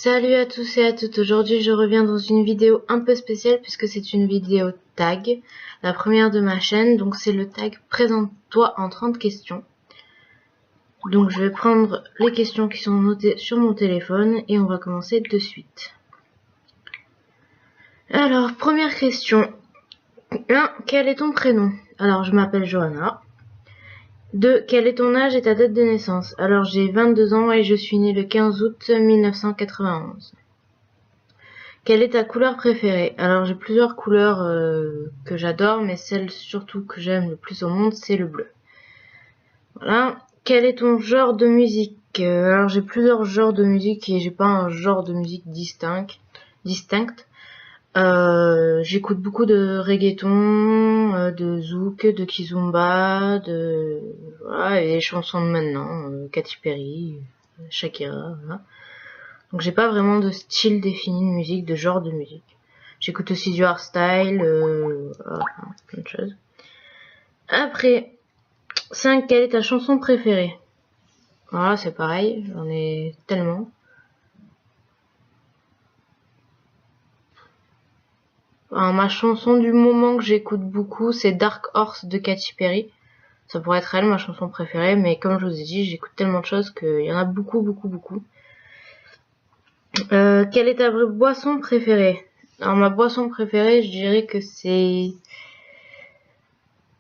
Salut à tous et à toutes, aujourd'hui je reviens dans une vidéo un peu spéciale puisque c'est une vidéo tag, la première de ma chaîne, donc c'est le tag présente-toi en 30 questions. Donc je vais prendre les questions qui sont notées sur mon téléphone et on va commencer de suite. Alors, première question. 1. Quel est ton prénom? Alors je m'appelle Johanna. 2. Quel est ton âge et ta date de naissance? Alors j'ai 22 ans et je suis née le 15 août 1991. Quelle est ta couleur préférée? Alors j'ai plusieurs couleurs que j'adore, mais celle surtout que j'aime le plus au monde, c'est le bleu. Voilà. Quel est ton genre de musique? Alors j'ai plusieurs genres de musique et j'ai pas un genre de musique distinct. J'écoute beaucoup de reggaeton, de zouk, de kizomba, voilà, et les chansons de maintenant, Katy Perry, Shakira, voilà. Donc j'ai pas vraiment de style défini de musique, de genre de musique. J'écoute aussi du hardstyle, voilà, plein de choses. Après, 5. Quelle est ta chanson préférée? Voilà, c'est pareil, j'en ai tellement. Alors, ma chanson du moment que j'écoute beaucoup, c'est Dark Horse de Katy Perry. Ça pourrait être elle, ma chanson préférée, mais comme je vous ai dit, j'écoute tellement de choses qu'il y en a beaucoup. Quelle est ta boisson préférée? Alors, ma boisson préférée, je dirais que c'est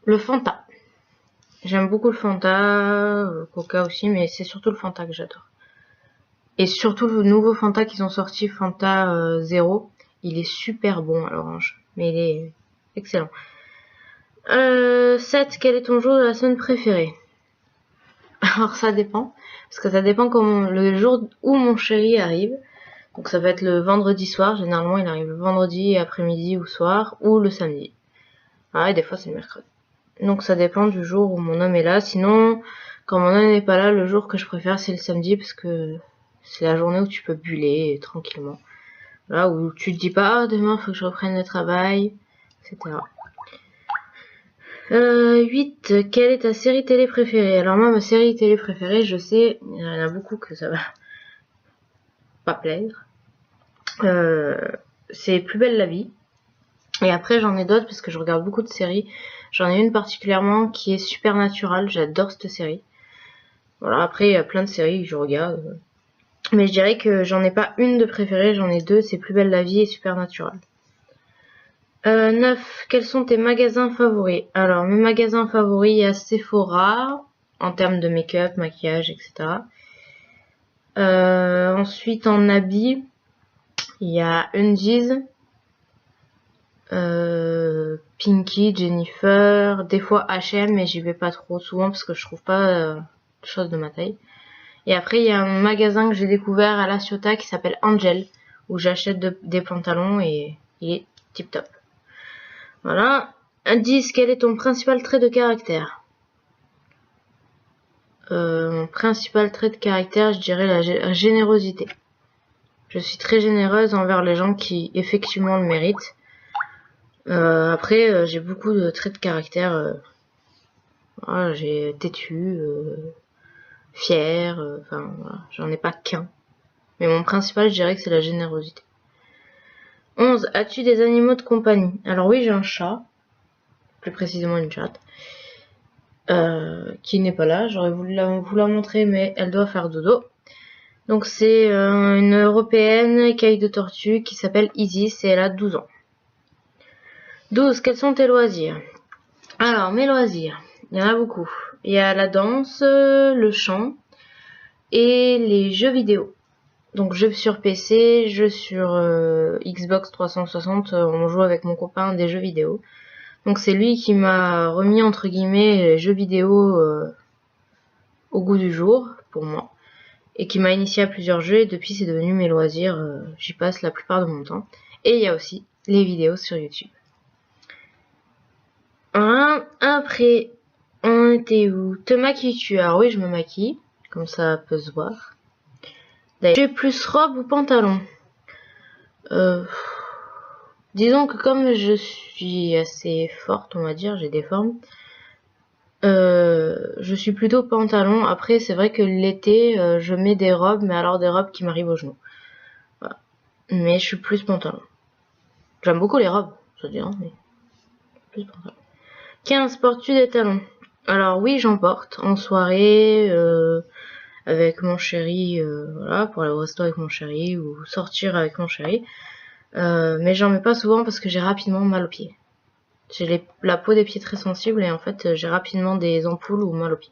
le Fanta. J'aime beaucoup le Fanta, Coca aussi, mais c'est surtout le Fanta que j'adore. Et surtout le nouveau Fanta qu'ils ont sorti, Fanta Zero. Il est super bon à l'orange, mais il est excellent. 7. Quel est ton jour de la semaine préféré? Alors ça dépend, parce que ça dépend comment le jour où mon chéri arrive. Donc ça va être le vendredi soir, généralement il arrive le vendredi après-midi ou soir, ou le samedi. Ah, et des fois c'est le mercredi. Donc ça dépend du jour où mon homme est là. Sinon, quand mon homme n'est pas là, le jour que je préfère c'est le samedi parce que c'est la journée où tu peux buller tranquillement. Là où tu te dis pas ah, demain faut que je reprenne le travail, etc. 8. Quelle est ta série télé préférée? Alors moi ma série télé préférée, je sais, il y en a beaucoup que ça va pas plaire. C'est Plus belle la vie. Et après j'en ai d'autres parce que je regarde beaucoup de séries. J'en ai une particulièrement qui est Supernatural, j'adore cette série. Voilà, après il y a plein de séries que je regarde. Mais je dirais que j'en ai pas une de préférée, j'en ai deux, c'est Plus belle la vie et Supernatural. 9. Quels sont tes magasins favoris? Alors mes magasins favoris, il y a Sephora, en termes de make-up, maquillage, etc. Ensuite en habits, il y a Undies, Pinky, Jennifer, des fois H&M, mais j'y vais pas trop souvent parce que je trouve pas de choses de ma taille. Et après il y a un magasin que j'ai découvert à La Ciotat qui s'appelle Angel, où j'achète des pantalons et il est tip top. Voilà. 10. Quel est ton principal trait de caractère? Mon principal trait de caractère, je dirais la générosité. Je suis très généreuse envers les gens qui effectivement le méritent. Après, j'ai beaucoup de traits de caractère. Voilà, j'ai têtu, fier, enfin voilà, j'en ai pas qu'un. Mais mon principal, je dirais que c'est la générosité. 11. As-tu des animaux de compagnie? Alors oui, j'ai un chat, plus précisément une chatte, qui n'est pas là. J'aurais voulu vous la montrer, mais elle doit faire dodo. Donc c'est une européenne écaille de tortue qui s'appelle Isis et elle a 12 ans. 12. Quels sont tes loisirs? Alors mes loisirs, il y en a beaucoup. Il y a la danse, le chant et les jeux vidéo. Donc jeux sur PC, jeux sur Xbox 360, on joue avec mon copain des jeux vidéo. Donc c'est lui qui m'a remis entre guillemets les jeux vidéo au goût du jour pour moi. Et qui m'a initié à plusieurs jeux et depuis c'est devenu mes loisirs, j'y passe la plupart de mon temps. Et il y a aussi les vidéos sur YouTube. Voilà. Après, on était où? Te maquilles-tu? Alors oui, je me maquille, comme ça peut se voir. D'ailleurs, tu es plus robe ou pantalon? Disons que comme je suis assez forte, on va dire, j'ai des formes, je suis plutôt pantalon. Après, c'est vrai que l'été, je mets des robes, mais alors des robes qui m'arrivent aux genoux. mais je suis plus pantalon. J'aime beaucoup les robes, je dis, hein, mais plus pantalon. 15. Portes-tu des talons? Alors oui, j'en porte en soirée, avec mon chéri, voilà, pour aller au resto avec mon chéri ou sortir avec mon chéri. Mais j'en mets pas souvent parce que j'ai rapidement mal aux pieds. J'ai la peau des pieds très sensible et en fait j'ai rapidement des ampoules ou mal aux pieds.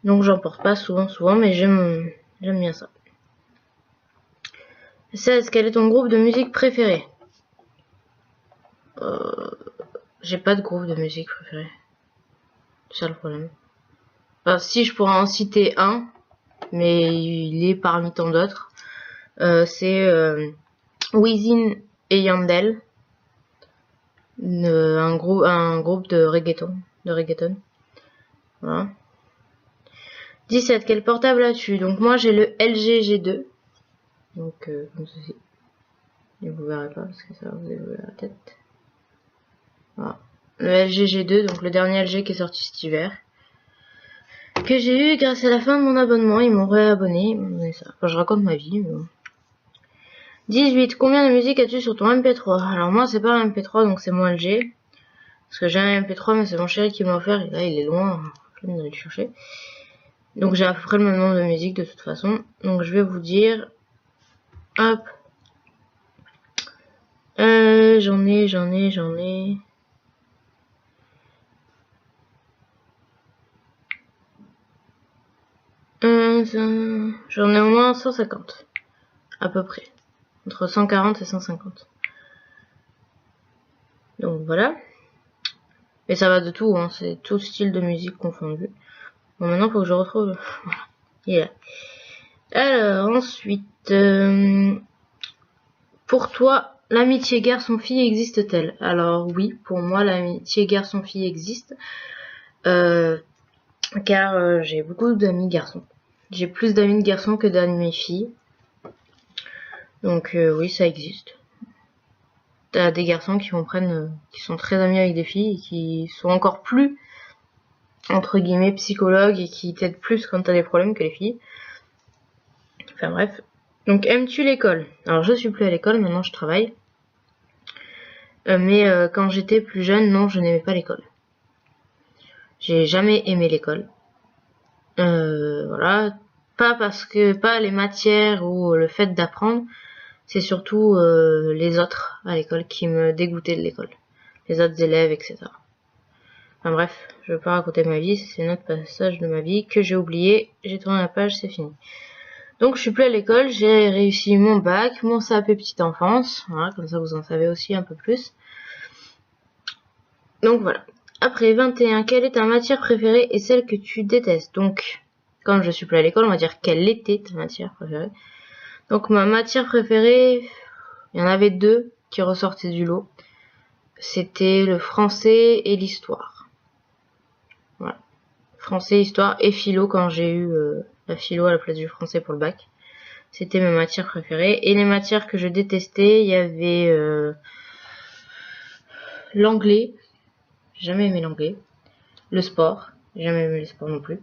Donc j'en porte pas souvent, mais j'aime bien ça. 16. Quel est ton groupe de musique préféré? J'ai pas de groupe de musique préféré. C'est ça le problème. Enfin, si je pourrais en citer un, mais il est parmi tant d'autres. C'est Wisin et Yandel. Un groupe de reggaeton. Voilà. 17. Quel portable as-tu? Donc moi j'ai le LG G2. Donc comme ceci. Et vous verrez pas parce que ça va vous évoluer la tête. Voilà. Le LG G2, donc le dernier LG qui est sorti cet hiver. Que j'ai eu grâce à la fin de mon abonnement. Ils m'ont réabonné. Enfin, je raconte ma vie. Mais bon. 18. Combien de musique as-tu sur ton MP3? Alors moi c'est pas un MP3 donc c'est mon LG. Parce que j'ai un MP3 mais c'est mon chéri qui m'a offert et là il est loin. Je vais aller le chercher. Donc j'ai à peu près le même nombre de musiques de toute façon. Donc je vais vous dire. Hop. J'en ai. J'en ai au moins 150. À peu près. Entre 140 et 150. Donc voilà. Et ça va de tout, hein. C'est tout style de musique confondu. Bon, maintenant, faut que je retrouve. Voilà. Il est là. Alors, ensuite, pour toi, l'amitié garçon-fille existe-t-elle? Alors oui, pour moi, l'amitié garçon-fille existe. Car j'ai beaucoup d'amis garçons. J'ai plus d'amis de garçons que d'amis filles. Donc oui, ça existe. T'as des garçons qui qui sont très amis avec des filles et qui sont encore plus entre guillemets psychologues et qui t'aident plus quand t'as des problèmes que les filles. Enfin bref. Donc aimes-tu l'école? Alors je suis plus à l'école, maintenant je travaille. Mais quand j'étais plus jeune, non, je n'aimais pas l'école. J'ai jamais aimé l'école. Voilà. Pas les matières ou le fait d'apprendre, c'est surtout les autres à l'école qui me dégoûtaient de l'école. Les autres élèves, etc. Enfin bref, je vais pas raconter ma vie, c'est un autre passage de ma vie que j'ai oublié. J'ai tourné la page, c'est fini. Donc je suis plus à l'école, j'ai réussi mon bac, mon CAP petite enfance. Voilà, comme ça vous en savez aussi un peu plus. Donc voilà. Après 21, quelle est ta matière préférée et celle que tu détestes? Donc, comme je suis plus à l'école, on va dire quelle était ta matière préférée. Donc ma matière préférée, il y en avait deux qui ressortaient du lot. C'était le français et l'histoire. Voilà. Français, histoire et philo quand j'ai eu la philo à la place du français pour le bac. C'était mes matières préférées. Et les matières que je détestais, il y avait l'anglais. J'ai jamais aimé l'anglais. Le sport. J'ai jamais aimé le sport non plus.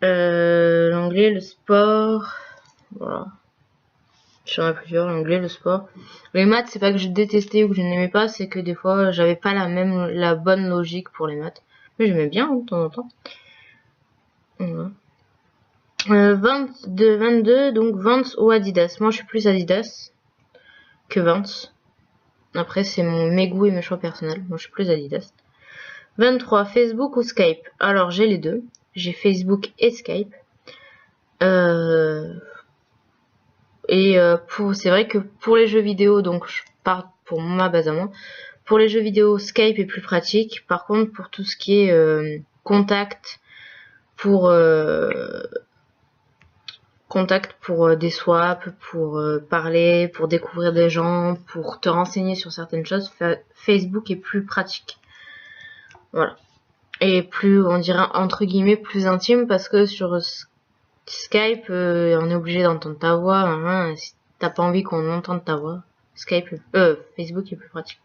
L'anglais, le sport. Voilà. J'en ai plusieurs, l'anglais, le sport. Les maths, c'est pas que je détestais ou que je n'aimais pas, c'est que des fois, j'avais pas la bonne logique pour les maths. Mais j'aimais bien, hein, de temps en temps. Voilà. 22, donc Vans ou Adidas. Moi, je suis plus Adidas que Vans. Après, c'est mes goûts et mes choix personnels. Moi, je suis plus Adidas. 23, Facebook ou Skype? Alors, j'ai les deux. J'ai Facebook et Skype. C'est vrai que pour les jeux vidéo, donc je pars pour ma base à moi. Pour les jeux vidéo, Skype est plus pratique. Par contre, pour tout ce qui est contact, pour des swaps, pour parler, pour découvrir des gens, pour te renseigner sur certaines choses, Facebook est plus pratique. Voilà. Et plus, on dirait entre guillemets, plus intime parce que sur Skype, on est obligé d'entendre ta voix. Hein, si t'as pas envie qu'on entende ta voix, Facebook est plus pratique.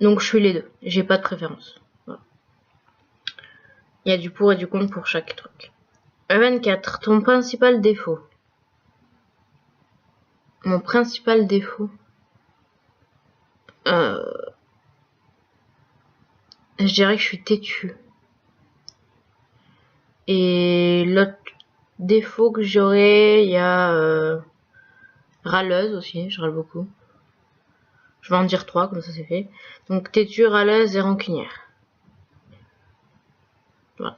Donc je suis les deux. J'ai pas de préférence. Voilà. Il y a du pour et du contre pour chaque truc. 24. Ton principal défaut. Mon principal défaut. Je dirais que je suis têtue. Et l'autre défaut que j'aurais, il y a râleuse aussi, je râle beaucoup. Je vais en dire 3, comme ça c'est fait. Donc têtue, râleuse et rancunière. Voilà.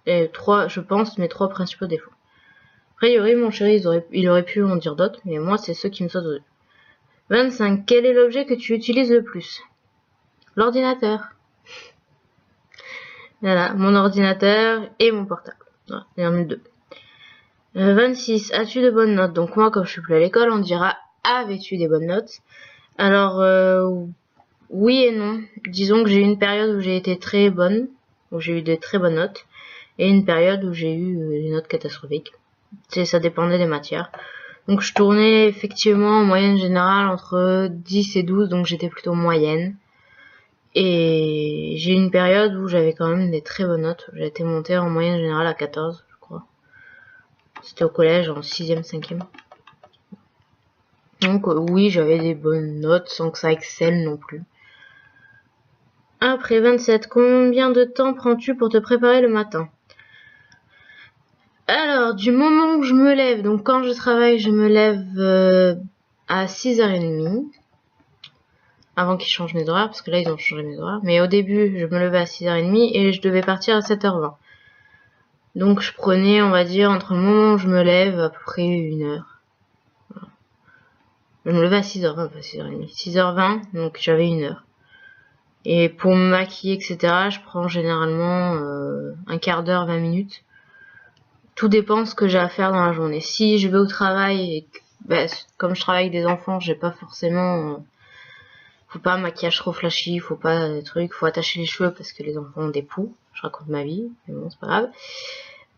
Et 3, je pense, mes 3 principaux défauts. Après, il y aurait mon chéri, il aurait pu en dire d'autres, mais moi c'est ceux qui me sautent aux yeux. 25. Quel est l'objet que tu utilises le plus? L'ordinateur. Voilà, mon ordinateur et mon portable. Voilà, il y en a 2. 26. As-tu de bonnes notes? Donc moi, comme je suis plus à l'école, on dira avais-tu des bonnes notes? Alors, oui et non. Disons que j'ai eu une période où j'ai été très bonne, où j'ai eu des très bonnes notes, et une période où j'ai eu des notes catastrophiques. Ça dépendait des matières. Donc je tournais effectivement en moyenne générale entre 10 et 12, donc j'étais plutôt moyenne. Et j'ai eu une période où j'avais quand même des très bonnes notes. J'ai été montée en moyenne générale à 14, je crois. C'était au collège, en 6e, 5e. Donc oui, j'avais des bonnes notes sans que ça excelle non plus. Après 27, combien de temps prends-tu pour te préparer le matin? Alors, du moment où je me lève, donc quand je travaille, je me lève à 6h30. Avant qu'ils changent mes horaires, parce que là ils ont changé mes horaires. Mais au début, je me levais à 6h30 et je devais partir à 7h20. Donc je prenais, on va dire, entre le moment où je me lève, à peu près 1 heure. Voilà. Je me levais à 6h20, pas 6h30. 6h20, donc j'avais 1 heure. Et pour me maquiller, etc., je prends généralement un quart d'heure, 20 minutes. Tout dépend de ce que j'ai à faire dans la journée. Si je vais au travail, et que, comme je travaille avec des enfants, j'ai pas forcément... faut pas un maquillage trop flashy, faut pas des trucs, faut attacher les cheveux parce que les enfants ont des poux. Je raconte ma vie, mais bon, c'est pas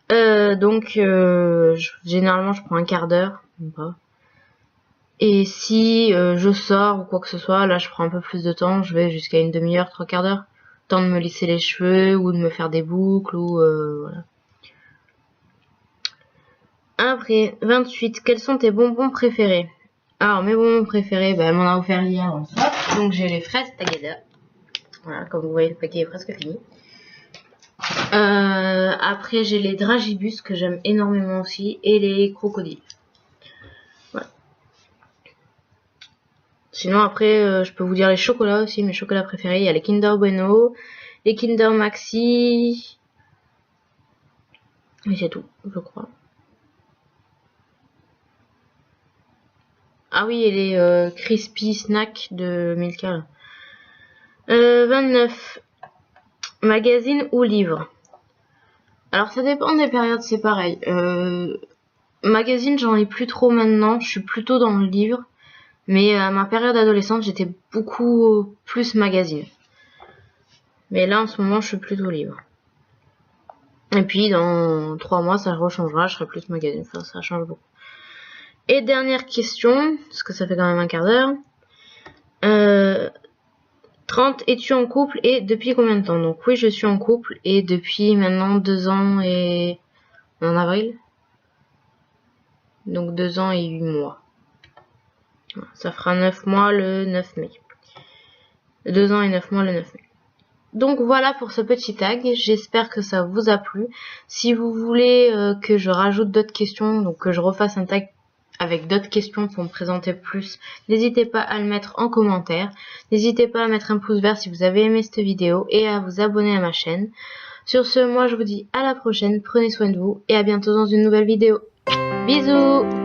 grave. Donc, généralement, je prends un quart d'heure, même pas. Et si je sors ou quoi que ce soit, là, je prends un peu plus de temps, je vais jusqu'à une demi-heure, 3 quarts d'heure. Temps de me lisser les cheveux ou de me faire des boucles ou voilà. Après, 28. Quels sont tes bonbons préférés? Alors, mes bonbons préférés, elle m'en a offert hier en swap. Donc, j'ai les fraises Tagada. Voilà, comme vous voyez, le paquet est presque fini. Après, j'ai les dragibus que j'aime énormément aussi. Et les crocodiles. Voilà. Sinon, après, je peux vous dire les chocolats aussi. Mes chocolats préférés. Il y a les Kinder Bueno, les Kinder Maxi. Et c'est tout, je crois. Ah oui, et les crispy snacks de Milka. 29. Magazine ou livre? Alors ça dépend des périodes, c'est pareil. Magazine, j'en ai plus trop maintenant, je suis plutôt dans le livre. Mais à ma période adolescente, j'étais beaucoup plus magazine. Mais là, en ce moment, je suis plutôt livre. Et puis, dans 3 mois, ça rechangera, je serai plus magazine. Enfin, ça change beaucoup. Et dernière question, parce que ça fait quand même un quart d'heure. 30, es-tu en couple et depuis combien de temps? Donc oui, je suis en couple et depuis maintenant 2 ans et... en avril. Donc 2 ans et 8 mois. Ça fera 9 mois le 9 mai. 2 ans et 9 mois le 9 mai. Donc voilà pour ce petit tag, j'espère que ça vous a plu. Si vous voulez que je rajoute d'autres questions, donc que je refasse un tag avec d'autres questions pour me présenter plus, n'hésitez pas à le mettre en commentaire. N'hésitez pas à mettre un pouce vert si vous avez aimé cette vidéo et à vous abonner à ma chaîne. Sur ce, moi je vous dis à la prochaine, prenez soin de vous et à bientôt dans une nouvelle vidéo. Bisous!